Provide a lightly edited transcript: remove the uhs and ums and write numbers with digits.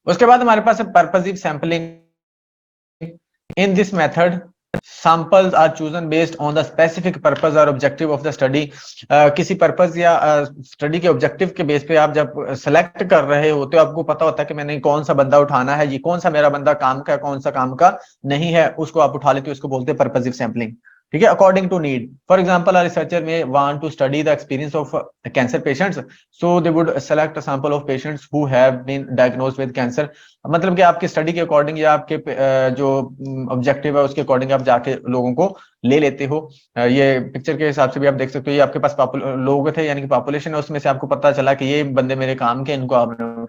उसके बाद हमारे पास है purposive sampling. In this method, samples are chosen based on the specific purpose or objective of the study। किसी purpose या study के ऑब्जेक्टिव के बेस पे आप जब सेलेक्ट कर रहे होते हो, आपको पता होता है कि मैंने कौन सा बंदा उठाना है, ये कौन सा मेरा बंदा काम का, कौन सा काम का नहीं है, उसको आप उठा लेते हो। इसको बोलते हैं पर्पसिव सैंपलिंग। ठीक है, according to need. For example, a researcher may want to study the experience of cancer patients, so they would select a sample of patients who have been diagnosed with cancer. मतलब कि आपकी study के according या आपके जो objective है उसके according आप जाके लोगों को ले लेते हो। ये पिक्चर के हिसाब से भी आप देख सकते हो, ये आपके पास लोग थे यानी कि पॉपुलेशन है, उसमें से आपको पता चला कि ये बंदे मेरे काम के, इनको आपने